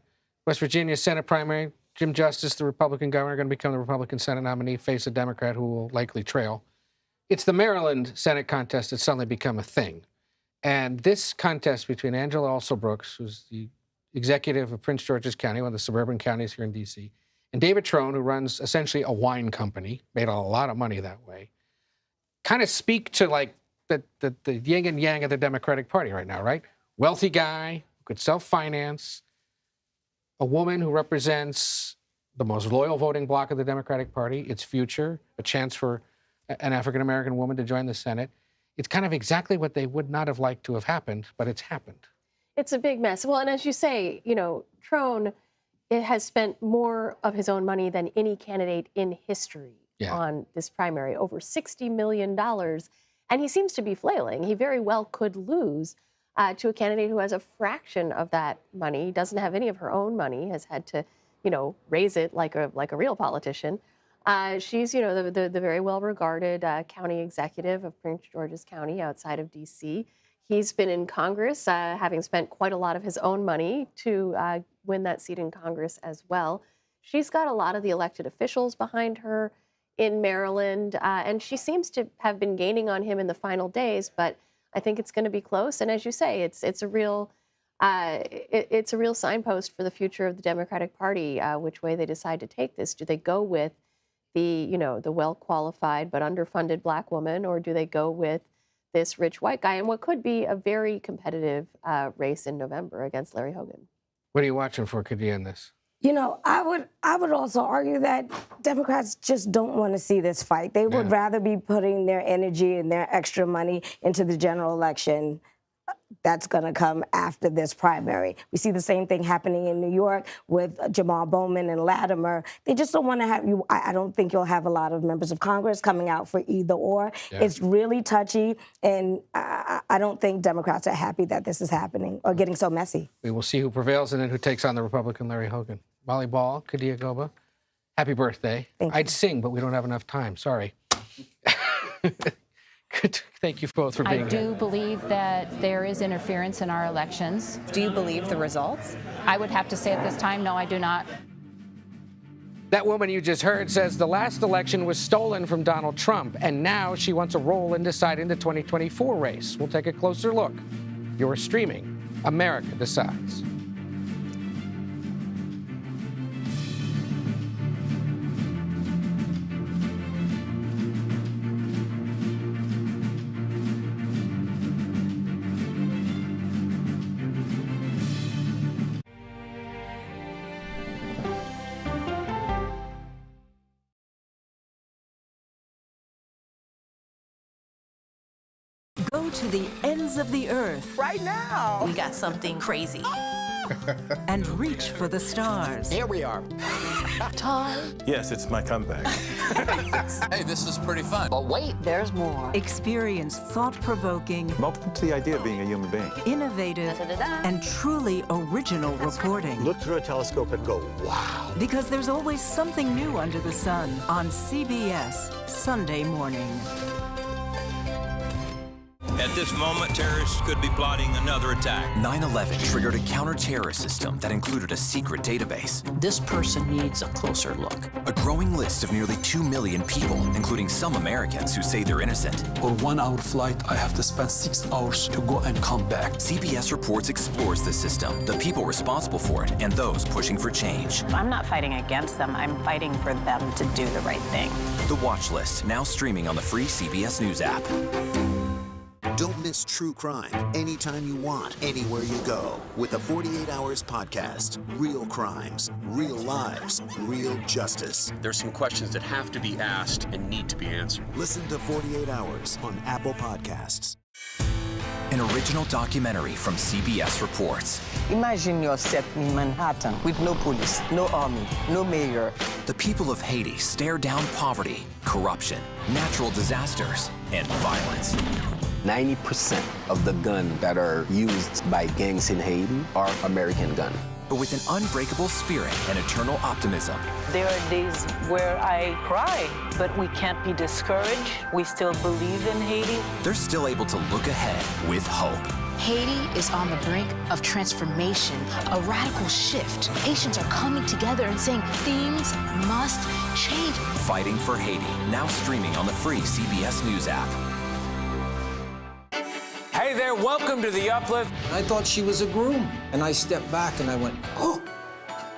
West Virginia Senate primary. Jim Justice, the Republican governor, going to become the Republican Senate nominee, face a Democrat who will likely trail. It's the Maryland Senate contest that's suddenly become a thing. And this contest between Angela Alsobrooks, who's the executive of Prince George's County, one of the suburban counties here in D.C., and David Trone, who runs essentially a wine company, made a lot of money that way, kind of speak to like the yin and yang of the Democratic Party right now, right? Wealthy guy who could self-finance, a woman who represents the most loyal voting bloc of the Democratic Party, its future, a chance for an African-American woman to join the Senate. It's kind of exactly what they would not have liked to have happened, but it's happened. It's a big mess. Well, and as you say, you know, Trone has spent more of his own money than any candidate in history on this primary, over $60 million. And he seems to be flailing. He very well could lose to a candidate who has a fraction of that money, doesn't have any of her own money, has had to, you know, raise it like a real politician. She's, you know, the very well-regarded county executive of Prince George's County outside of D.C. He's been in Congress, having spent quite a lot of his own money to win that seat in Congress as well. She's got a lot of the elected officials behind her in Maryland, and she seems to have been gaining on him in the final days, but I think it's going to be close. And as you say, it's a real signpost for the future of the Democratic Party, which way they decide to take this. Do they go with the well-qualified but underfunded black woman, or do they go with this rich white guy in what could be a very competitive race in November against Larry Hogan? What are you watching for, Kadia, in this? You know, I would also argue that Democrats just don't want to see this fight. They would rather be putting their energy and their extra money into the general election that's going to come after this primary. We see the same thing happening in New York with Jamal Bowman and Latimer. They just don't want to have you. I don't think you'll have a lot of members of Congress coming out for either or. Yeah. It's really touchy, and I don't think Democrats are happy that this is happening or getting so messy. We will see who prevails and then who takes on the Republican Larry Hogan. Molly Ball, Kadia Goba, happy birthday. I'd sing, but we don't have enough time. Sorry. Thank you both for being here. I do believe that there is interference in our elections. Do you believe the results? I would have to say at this time, no, I do not. That woman you just heard says the last election was stolen from Donald Trump, and now she wants a role in deciding the 2024 race. We'll take a closer look. You're streaming America Decides. Go to the ends of the earth. Right now. We got something crazy. And reach for the stars. Here we are. Time. Yes, it's my comeback. Hey, this is pretty fun. But wait, there's more. Experience thought-provoking. I'm open to the idea of being a human being. Innovative and truly original reporting. Look through a telescope and go, wow. Because there's always something new under the sun on CBS Sunday morning. At this moment, terrorists could be plotting another attack. 9/11 triggered a counter-terrorist system that included a secret database. This person needs a closer look. A growing list of nearly 2 million people, including some Americans who say they're innocent. For 1 hour flight, I have to spend 6 hours to go and come back. CBS Reports explores the system, the people responsible for it, and those pushing for change. I'm not fighting against them. I'm fighting for them to do the right thing. The Watch List, now streaming on the free CBS News app. Don't miss true crime anytime you want, anywhere you go. With the 48 Hours podcast. Real crimes, real lives, real justice. There's some questions that have to be asked and need to be answered. Listen to 48 Hours on Apple Podcasts. An original documentary from CBS Reports. Imagine yourself in Manhattan with no police, no army, no mayor. The people of Haiti stare down poverty, corruption, natural disasters, and violence. 90% of the guns that are used by gangs in Haiti are American guns. but with an unbreakable spirit and eternal optimism. There are days where I cry, but we can't be discouraged. We still believe in Haiti. They're still able to look ahead with hope. Haiti is on the brink of transformation, a radical shift. Haitians are coming together and saying things must change. Fighting for Haiti, now streaming on the free CBS News app. Hey there, welcome to The Uplift. I thought she was a groom, and I stepped back and I went, oh,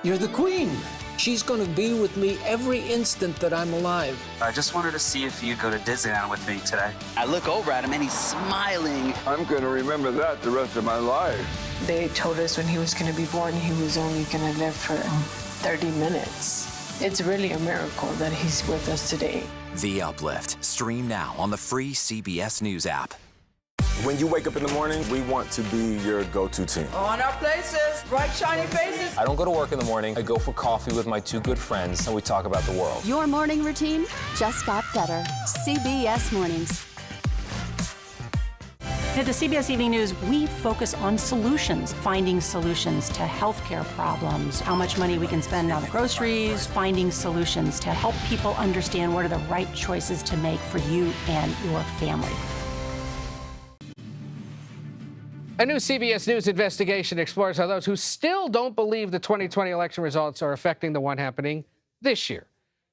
you're the queen. She's going to be with me every instant that I'm alive. I just wanted to see if you'd go to Disneyland with me today. I look over at him and he's smiling. I'm going to remember that the rest of my life. They told us when he was going to be born, he was only going to live for 30 minutes. It's really a miracle that he's with us today. The Uplift. Stream now on the free CBS News app. When you wake up in the morning, we want to be your go-to team. On our places, bright, shiny faces. I don't go to work in the morning. I go for coffee with my two good friends, and we talk about the world. Your morning routine just got better. CBS Mornings. At the CBS Evening News, we focus on solutions, finding solutions to healthcare problems, how much money we can spend on the groceries, finding solutions to help people understand what are the right choices to make for you and your family. A new CBS News investigation explores how those who still don't believe the 2020 election results are affecting the one happening this year.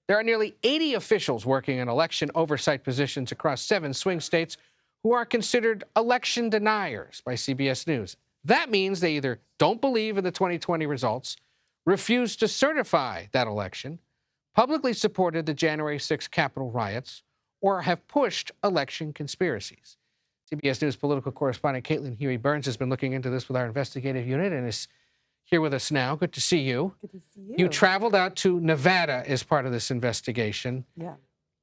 There are nearly 80 officials working in election oversight positions across 7 swing states who are considered election deniers by CBS News. That means they either don't believe in the 2020 results, refuse to certify that election, publicly supported the January 6th Capitol riots, or have pushed election conspiracies. CBS News political correspondent Caitlin Huey-Burns has been looking into this with our investigative unit and is here with us now. Good to see you. Good to see you. You traveled out to Nevada as part of this investigation. Yeah.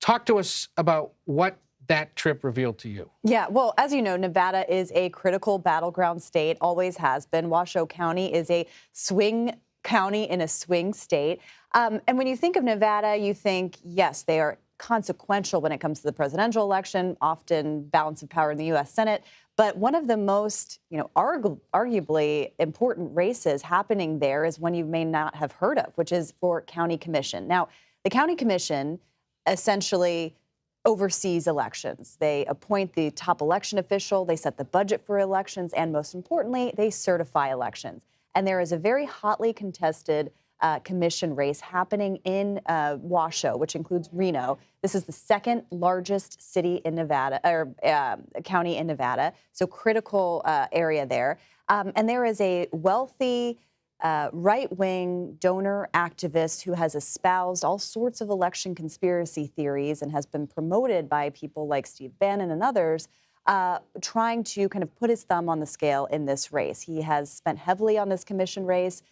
Talk to us about what that trip revealed to you. Yeah, well, as you know, Nevada is a critical battleground state, always has been. Washoe County is a swing county in a swing state. And when you think of Nevada, you think, yes, they are consequential when it comes to the presidential election, often balance of power in the U.S. Senate. But one of the most, arguably important races happening there is one you may not have heard of, which is for county commission. Now, the county commission essentially oversees elections. They appoint the top election official, they set the budget for elections, and most importantly, they certify elections. And there is a very hotly contested commission race happening in Washoe, which includes Reno. This is the second largest city in Nevada, or county in Nevada, so critical area there. And there is a wealthy right-wing donor activist who has espoused all sorts of election conspiracy theories and has been promoted by people like Steve Bannon and others, trying to kind of put his thumb on the scale in this race. He has spent heavily on this commission race.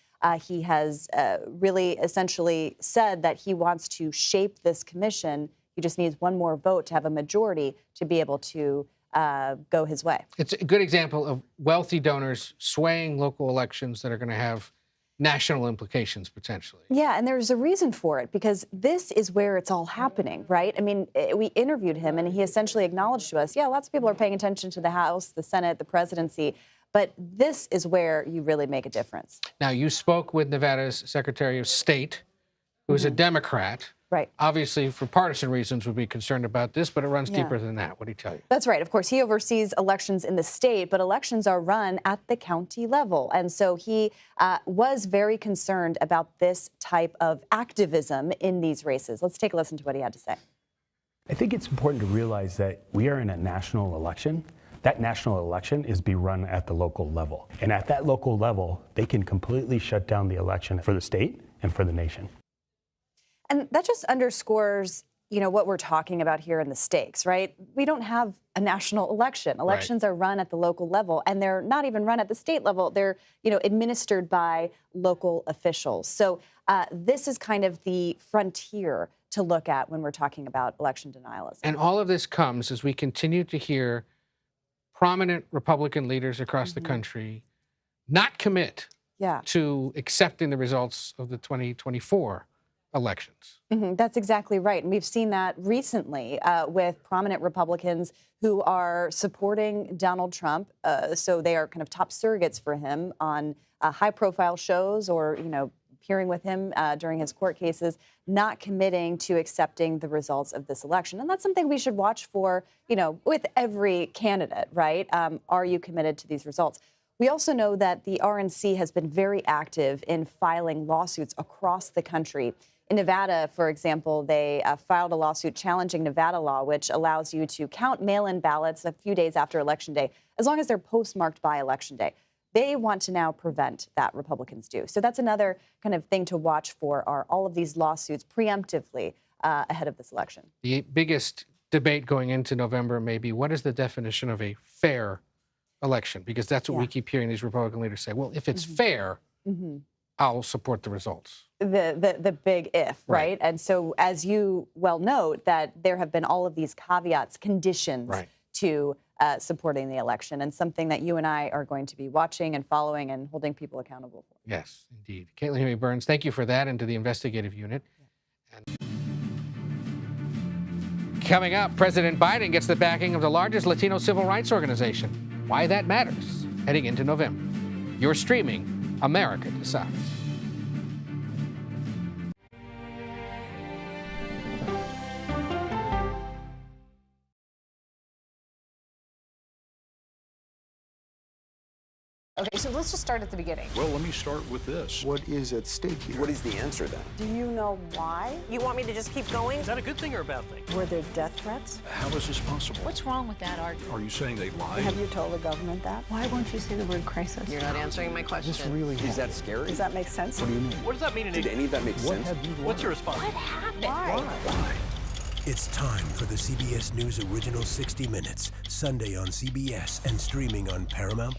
He has really essentially said that he wants to shape this commission. He just needs one more vote to have a majority to be able to go his way. It's a good example of wealthy donors swaying local elections that are going to have national implications potentially. Yeah, and there's a reason for it, because this is where it's all happening, right? I mean, we interviewed him and he essentially acknowledged to us, yeah, lots of people are paying attention to the House, the Senate, the presidency, but this is where you really make a difference. Now, you spoke with Nevada's Secretary of State, who is a Democrat. Right. Obviously, for partisan reasons, would be concerned about this, but it runs deeper than that. What did he tell you? That's right. Of course, he oversees elections in the state, but elections are run at the county level. And so he was very concerned about this type of activism in these races. Let's take a listen to what he had to say. I think it's important to realize that we are in a national election. That national election is be run at the local level. And at that local level, they can completely shut down the election for the state and for the nation. And that just underscores, what we're talking about here in the stakes, right? We don't have a national election. Elections are run at the local level, and they're not even run at the state level. They're, administered by local officials. So this is kind of the frontier to look at when we're talking about election denialism. And all of this comes as we continue to hear prominent Republican leaders across the country not commit to accepting the results of the 2024 elections. That's exactly right. And we've seen that recently with prominent Republicans who are supporting Donald Trump. So they are kind of top surrogates for him on high-profile shows or, appearing with him during his court cases, not committing to accepting the results of this election. And that's something we should watch for, with every candidate, right? Are you committed to these results? We also know that the RNC has been very active in filing lawsuits across the country. In Nevada, for example, they filed a lawsuit challenging Nevada law, which allows you to count mail-in ballots a few days after Election Day, as long as they're postmarked by Election Day. They want to now prevent that, Republicans do. So that's another kind of thing to watch for, are all of these lawsuits preemptively ahead of this election. The biggest debate going into November may be, what is the definition of a fair election? Because that's what we keep hearing these Republican leaders say. Well, if it's fair, I'll support the results. The big if, right? And so as you well note, that there have been all of these caveats, conditions to supporting the election, and something that you and I are going to be watching and following and holding people accountable for. Yes, indeed. Caitlin Huey-Burns, thank you for that, and to the investigative unit. And coming up, President Biden gets the backing of the largest Latino civil rights organization. Why that matters, heading into November. You're streaming America Decides. Okay, so let's just start at the beginning. Well, let me start with this. What is at stake here? What is the answer then? Do you know why? You want me to just keep going? Is that a good thing or a bad thing? Were there death threats? How is this possible? What's wrong with that argument? Are you saying they lied? Have you told the government that? Why won't you say the word crisis? You're not answering my question. This really is that scary? Does that make sense? What do you mean? What does that mean? Did any of that make sense? What's your response? What happened? Why? It's time for the CBS News Original 60 Minutes, Sunday on CBS and streaming on Paramount+.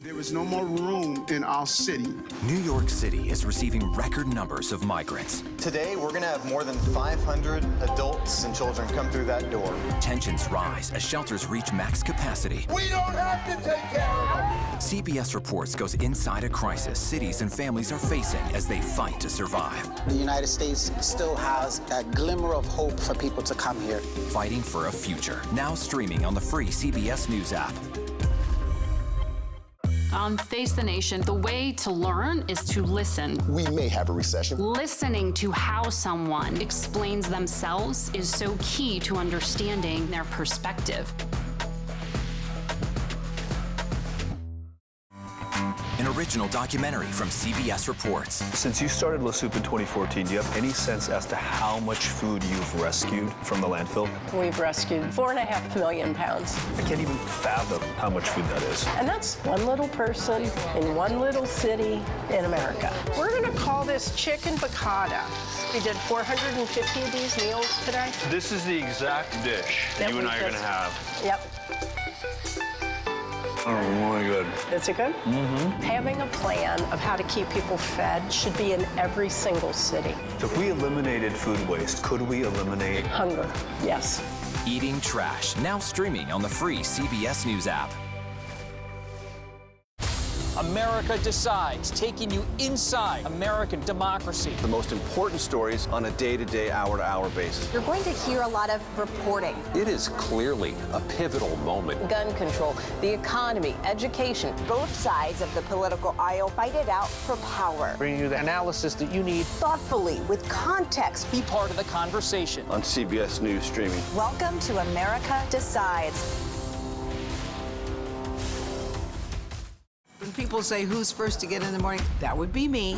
There is no more room in our city. New York City is receiving record numbers of migrants. Today, we're going to have more than 500 adults and children come through that door. Tensions rise as shelters reach max capacity. We don't have to take care of them. CBS Reports goes inside a crisis cities and families are facing as they fight to survive. The United States still has that glimmer of hope for people to come here. Fighting for a future. Now streaming on the free CBS News app. On Face the Nation, the way to learn is to listen. We may have a recession. Listening to how someone explains themselves is so key to understanding their perspective. An original documentary from CBS Reports. Since you started La Soup in 2014, do you have any sense as to how much food you've rescued from the landfill? We've rescued 4.5 million pounds. I can't even fathom how much food that is. And that's one little person in one little city in America. We're going to call this chicken piccata. We did 450 of these meals today. This is the exact dish that you and I are going to have. Yep. Oh, really good. Is it good? Mm-hmm. Having a plan of how to keep people fed should be in every single city. So if we eliminated food waste, could we eliminate hunger? Yes. Eating Trash, now streaming on the free CBS News app. America Decides, taking you inside American democracy. The most important stories on a day-to-day, hour-to-hour basis. You're going to hear a lot of reporting. It is clearly a pivotal moment. Gun control, the economy, education. Both sides of the political aisle fight it out for power. Bringing you the analysis that you need. Thoughtfully, with context. Be part of the conversation. On CBS News Streaming. Welcome to America Decides. When people say who's first to get in the morning, that would be me.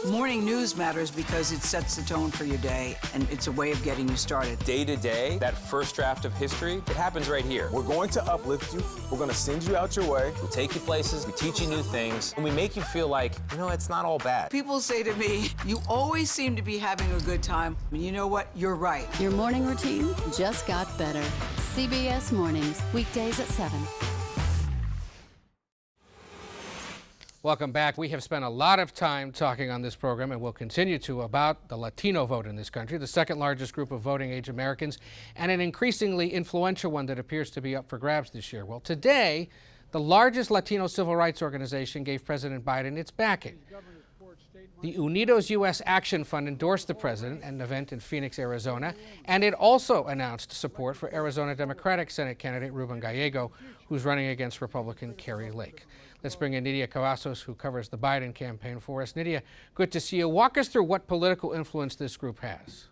Morning news matters because it sets the tone for your day, and it's a way of getting you started. Day to day, that first draft of history, it happens right here. We're going to uplift you. We're going to send you out your way. We take you places, we teach you new things, and we make you feel like, it's not all bad. People say to me, you always seem to be having a good time. And you know what? You're right. Your morning routine just got better. CBS Mornings, weekdays at 7. Welcome back. We have spent a lot of time talking on this program, and will continue to, about the Latino vote in this country, the second largest group of voting age Americans, and an increasingly influential one that appears to be up for grabs this year. Well, today, the largest Latino civil rights organization gave President Biden its backing. The Unidos U.S. Action Fund endorsed the president at an event in Phoenix, Arizona, and it also announced support for Arizona Democratic Senate candidate Ruben Gallego, who's running against Republican Carrie Lake. Let's bring in Nydia Cavazos, who covers the Biden campaign for us. Nydia, good to see you. Walk us through what political influence this group has.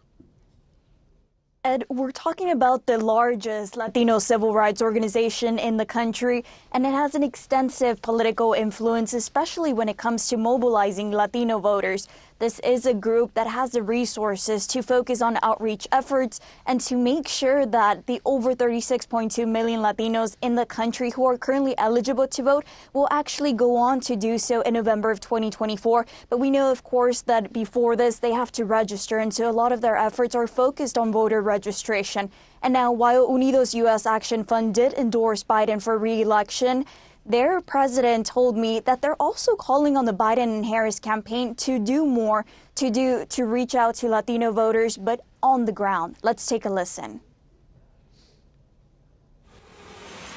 Ed, we're talking about the largest Latino civil rights organization in the country, and it has an extensive political influence, especially when it comes to mobilizing Latino voters. This is a group that has the resources to focus on outreach efforts and to make sure that the over 36.2 million Latinos in the country who are currently eligible to vote will actually go on to do so in November of 2024. But we know, of course, that before this, they have to register, and so a lot of their efforts are focused on voter registration. And now, while Unidos U.S. Action Fund did endorse Biden for re-election, their president told me that they're also calling on the Biden and Harris campaign to do more to reach out to Latino voters, but on the ground. Let's take a listen.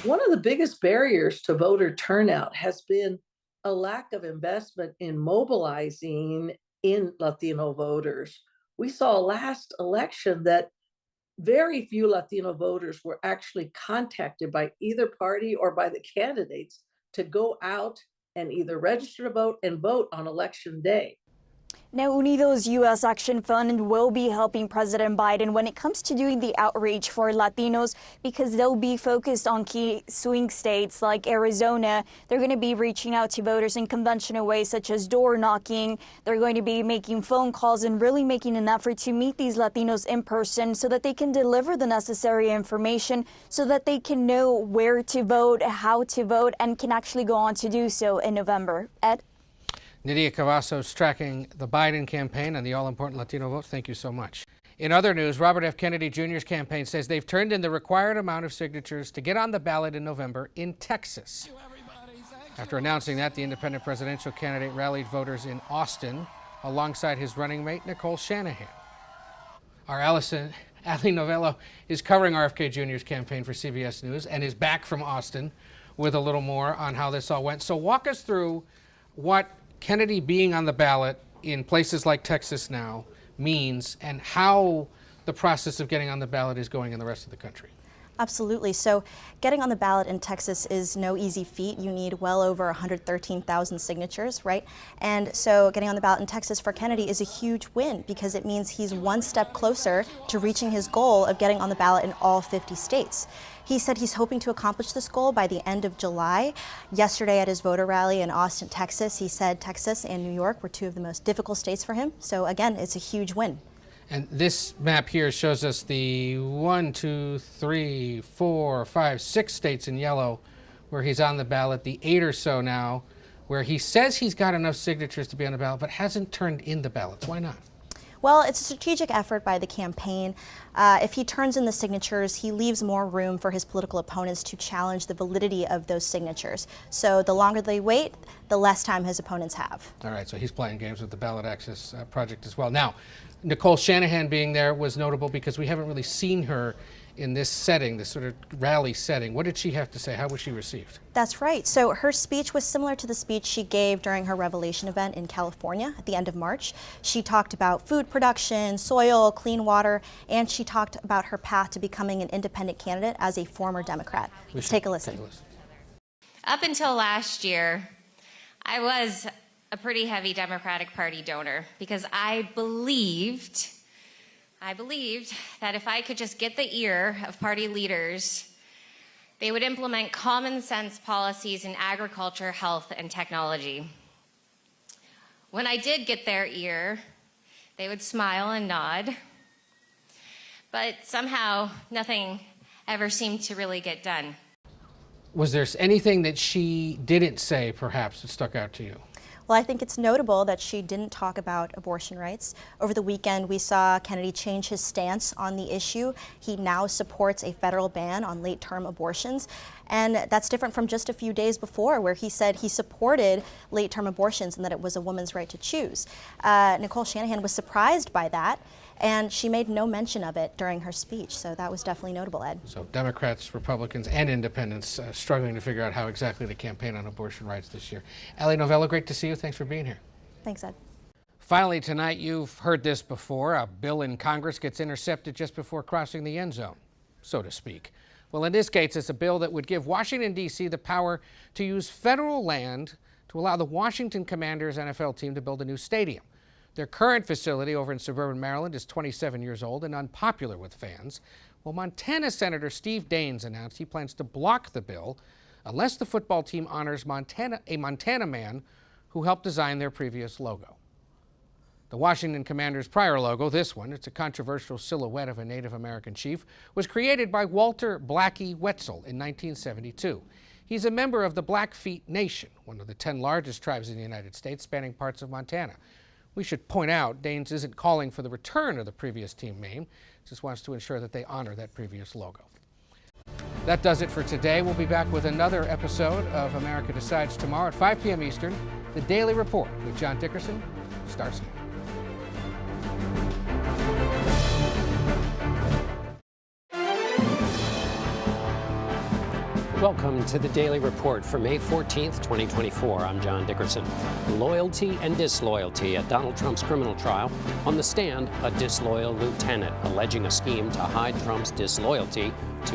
One of the biggest barriers to voter turnout has been a lack of investment in mobilizing in Latino voters. We saw last election that very few Latino voters were actually contacted by either party or by the candidates to go out and either register to vote and vote on election day. Now, Unidos U.S. Action Fund will be helping President Biden when it comes to doing the outreach for Latinos, because they'll be focused on key swing states like Arizona. They're going to be reaching out to voters in conventional ways such as door knocking. They're going to be making phone calls and really making an effort to meet these Latinos in person so that they can deliver the necessary information so that they can know where to vote, how to vote, and can actually go on to do so in November. Ed? Nydia Cavazos tracking the Biden campaign and the all-important Latino vote. Thank you so much. In other news, Robert F. Kennedy Jr.'s campaign says they've turned in the required amount of signatures to get on the ballot in November in Texas. After announcing that, the independent presidential candidate rallied voters in Austin alongside his running mate, Nicole Shanahan. Our Ali Novello is covering RFK Jr.'s campaign for CBS News and is back from Austin with a little more on how this all went. So walk us through what Kennedy being on the ballot in places like Texas now means and how the process of getting on the ballot is going in the rest of the country. Absolutely. So getting on the ballot in Texas is no easy feat. You need well over 113,000 signatures, right? And so getting on the ballot in Texas for Kennedy is a huge win because it means he's one step closer to reaching his goal of getting on the ballot in all 50 states. He said he's hoping to accomplish this goal by the end of July. Yesterday at his voter rally in Austin, Texas, he said Texas and New York were two of the most difficult states for him. So again, it's a huge win. And this map here shows us the 6 states in yellow where he's on the ballot, the 8 or so now where he says he's got enough signatures to be on the ballot but hasn't turned in the ballots. Why not? Well, it's a strategic effort by the campaign. If he turns in the signatures, he leaves more room for his political opponents to challenge the validity of those signatures. So the longer they wait, the less time his opponents have. All right, so he's playing games with the Ballot Access Project as well. Now, Nicole Shanahan being there was notable because we haven't really seen her in this setting, this sort of rally setting. What did she have to say? How was she received? That's right. So her speech was similar to the speech she gave during her Revelation event in California at the end of March. She talked about food production, soil, clean water, and she talked about her path to becoming an independent candidate as a former Democrat. Let's take a listen. Up until last year, I was a pretty heavy Democratic Party donor because I believed that if I could just get the ear of party leaders, they would implement common sense policies in agriculture, health, and technology. When I did get their ear, they would smile and nod, but somehow nothing ever seemed to really get done. Was there anything that she didn't say, perhaps, that stuck out to you? Well, I think it's notable that she didn't talk about abortion rights. Over the weekend, we saw Kennedy change his stance on the issue. He now supports a federal ban on late-term abortions. And that's different from just a few days before, where he said he supported late-term abortions and that it was a woman's right to choose. Nicole Shanahan was surprised by that, and she made no mention of it during her speech. So that was definitely notable, Ed. So Democrats, Republicans, and independents struggling to figure out how exactly to campaign on abortion rights this year. Ali Novello, great to see you. Thanks for being here. Thanks, Ed. Finally tonight, you've heard this before, a bill in Congress gets intercepted just before crossing the end zone, so to speak. Well, in this case, it's a bill that would give Washington, D.C. the power to use federal land to allow the Washington Commanders NFL team to build a new stadium. Their current facility over in suburban Maryland is 27 years old and unpopular with fans. Well, Montana Senator Steve Daines announced he plans to block the bill unless the football team honors a Montana man who helped design their previous logo. The Washington Commanders' prior logo, this one, it's a controversial silhouette of a Native American chief, was created by Walter Blackie Wetzel in 1972. He's a member of the Blackfeet Nation, one of the 10 largest tribes in the United States, spanning parts of Montana. We should point out, Daines isn't calling for the return of the previous team name, just wants to ensure that they honor that previous logo. That does it for today. We'll be back with another episode of America Decides tomorrow at 5 p.m. Eastern. The Daily Report with John Dickerson starts now. Welcome to the Daily Report for May 14th, 2024. I'm John Dickerson. Loyalty and disloyalty at Donald Trump's criminal trial. On the stand, a disloyal lieutenant alleging a scheme to hide Trump's disloyalty to